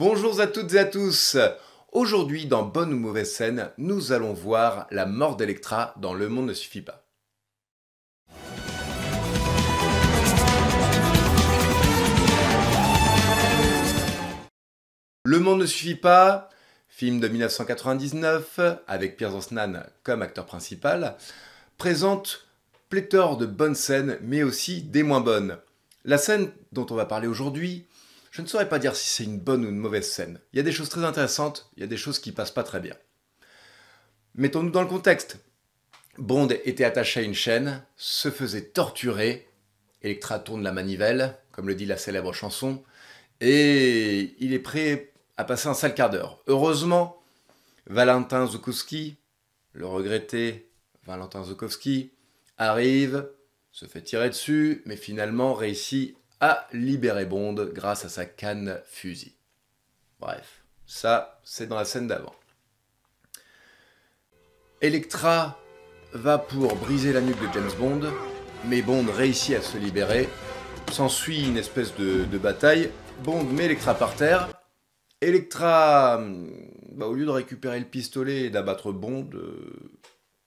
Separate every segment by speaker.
Speaker 1: Bonjour à toutes et à tous. Aujourd'hui, dans Bonne ou Mauvaise Scène, nous allons voir la mort d'Electra dans Le Monde ne suffit pas. Le Monde ne suffit pas, film de 1999, avec Pierce Brosnan comme acteur principal, présente pléthore de bonnes scènes, mais aussi des moins bonnes. La scène dont on va parler aujourd'hui, je ne saurais pas dire si c'est une bonne ou une mauvaise scène. Il y a des choses très intéressantes, il y a des choses qui passent pas très bien. Mettons-nous dans le contexte. Bond était attaché à une chaîne, se faisait torturer, Electra tourne la manivelle, comme le dit la célèbre chanson, et il est prêt à passer un sale quart d'heure. Heureusement, Valentin Zukowski, le regretté Valentin Zukowski, arrive, se fait tirer dessus, mais finalement réussit à libérer Bond grâce à sa canne fusil. Bref, ça, c'est dans la scène d'avant. Electra va pour briser la nuque de James Bond, mais Bond réussit à se libérer. S'ensuit une espèce de bataille. Bond met Electra par terre. Electra, au lieu de récupérer le pistolet et d'abattre Bond,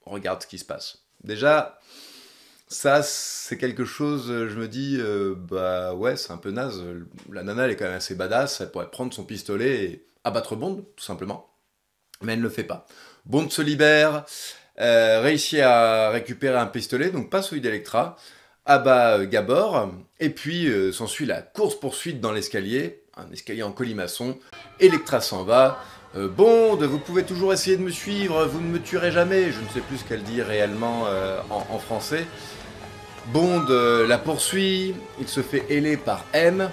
Speaker 1: regarde ce qui se passe. Déjà, ça, c'est quelque chose, je me dis, ouais, c'est un peu naze. La nana, elle est quand même assez badass, elle pourrait prendre son pistolet et abattre Bond, tout simplement. Mais elle ne le fait pas. Bond se libère, réussit à récupérer un pistolet, donc pas celui d'Electra, abat Gabor, et puis s'ensuit la course-poursuite dans l'escalier, un escalier en colimaçon. Electra s'en va. Bond, vous pouvez toujours essayer de me suivre, vous ne me tuerez jamais. Je ne sais plus ce qu'elle dit réellement en français. Bond la poursuit, il se fait héler par M,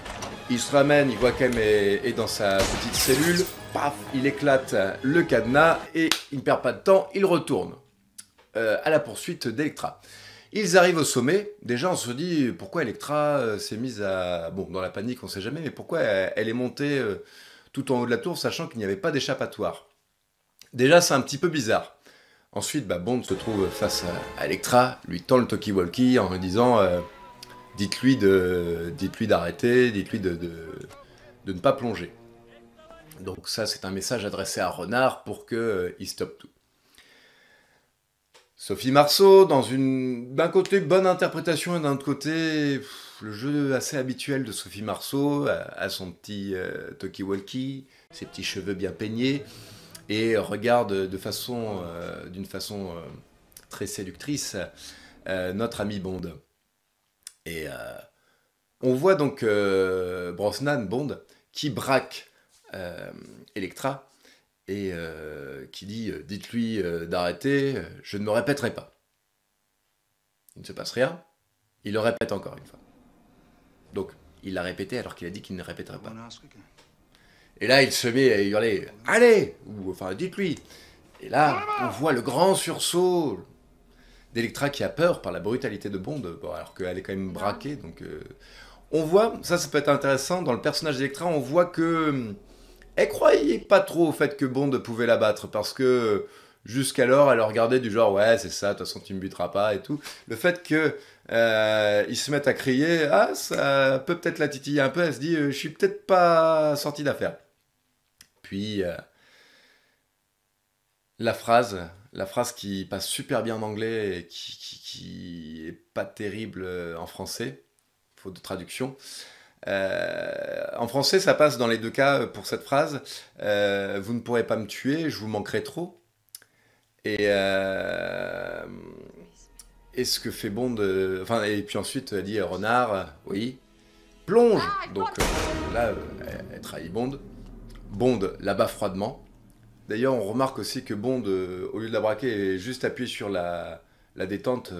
Speaker 1: il se ramène, il voit qu'M est dans sa petite cellule, paf, il éclate le cadenas et il ne perd pas de temps, il retourne à la poursuite d'Electra. Ils arrivent au sommet, déjà on se dit pourquoi Electra s'est mise à... Bon, dans la panique on sait jamais, mais pourquoi elle est montée tout en haut de la tour sachant qu'il n'y avait pas d'échappatoire. Déjà c'est un petit peu bizarre. Ensuite, Bond se trouve face à Electra, lui tend le talkie-walkie en lui disant dites-lui d'arrêter, dites-lui de ne pas plonger. Donc ça, c'est un message adressé à Renard pour qu'il stoppe tout. Sophie Marceau, d'un côté, bonne interprétation, et d'un autre côté, le jeu assez habituel de Sophie Marceau, à son petit talkie-walkie, ses petits cheveux bien peignés, et regarde d'une façon très séductrice notre ami Bond. Et on voit donc Brosnan, Bond, qui braque Electra et qui dit dites-lui d'arrêter, je ne me répéterai pas. Il ne se passe rien, il le répète encore une fois. Donc il l'a répété alors qu'il a dit qu'il ne répéterait pas. Et là, il se met à hurler « Allez !» ou enfin « Dites-lui !» Et là, on voit le grand sursaut d'Electra qui a peur par la brutalité de Bond, alors qu'elle est quand même braquée. Donc, on voit, ça peut être intéressant, dans le personnage d'Electra, on voit que elle croyait pas trop au fait que Bond pouvait la battre, parce que jusqu'alors, elle regardait du genre « Ouais, c'est ça, de toute façon, tu me buteras pas » et tout. Le fait que ils se mettent à crier, ça peut peut-être la titiller un peu, elle se dit « Je suis peut-être pas sorti d'affaire ». Puis la phrase qui passe super bien en anglais et qui est pas terrible en français, faute de traduction. En français, ça passe dans les deux cas pour cette phrase. Vous ne pourrez pas me tuer, je vous manquerai trop. Et ce que fait Bond, et puis ensuite elle dit Renard, oui, plonge. Donc là, elle trahit Bond. Bond la bat froidement. D'ailleurs, on remarque aussi que Bond, au lieu de la braquer, est juste appuyé sur la détente.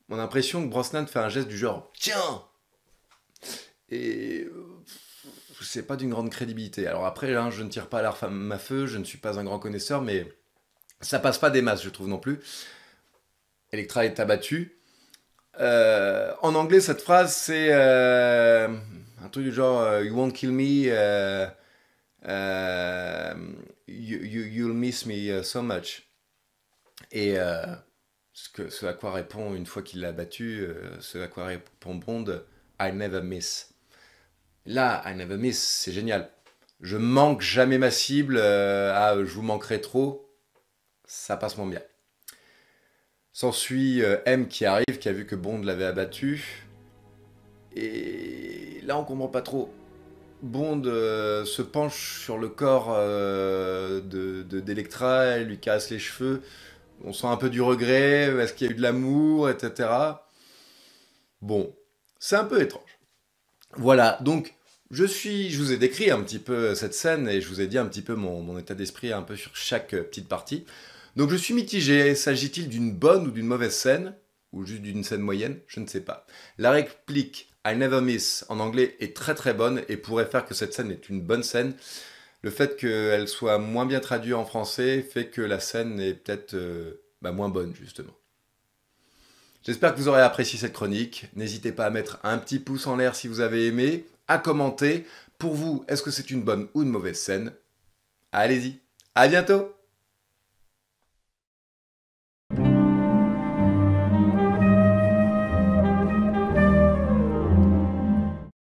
Speaker 1: On a l'impression que Brosnan fait un geste du genre « Tiens !» Et c'est pas d'une grande crédibilité. Alors après, hein, je ne tire pas à l'arme à feu, je ne suis pas un grand connaisseur, mais ça passe pas des masses, je trouve non plus. Electra est abattue. En anglais, cette phrase, c'est un truc du genre « You won't kill me ». You'll miss me so much. Et ce à quoi répond, une fois qu'il l'a battu, ce à quoi répond Bond, I never miss. Là, I never miss, c'est génial. Je manque jamais ma cible. Je vous manquerai trop. Ça passe moins bien. S'ensuit M qui arrive, qui a vu que Bond l'avait abattu. Et là, on comprend pas trop. Bond se penche sur le corps d'Electra, elle lui casse les cheveux. On sent un peu du regret, est-ce qu'il y a eu de l'amour, etc. Bon, c'est un peu étrange. Voilà, donc je vous ai décrit un petit peu cette scène et je vous ai dit un petit peu mon état d'esprit un peu sur chaque petite partie. Donc je suis mitigé, s'agit-il d'une bonne ou d'une mauvaise scène? Ou juste d'une scène moyenne? Je ne sais pas. La réplique I never miss en anglais est très très bonne et pourrait faire que cette scène est une bonne scène. Le fait qu'elle soit moins bien traduite en français fait que la scène est peut-être moins bonne justement. J'espère que vous aurez apprécié cette chronique. N'hésitez pas à mettre un petit pouce en l'air si vous avez aimé, à commenter. Pour vous, est-ce que c'est une bonne ou une mauvaise scène? Allez-y, à bientôt!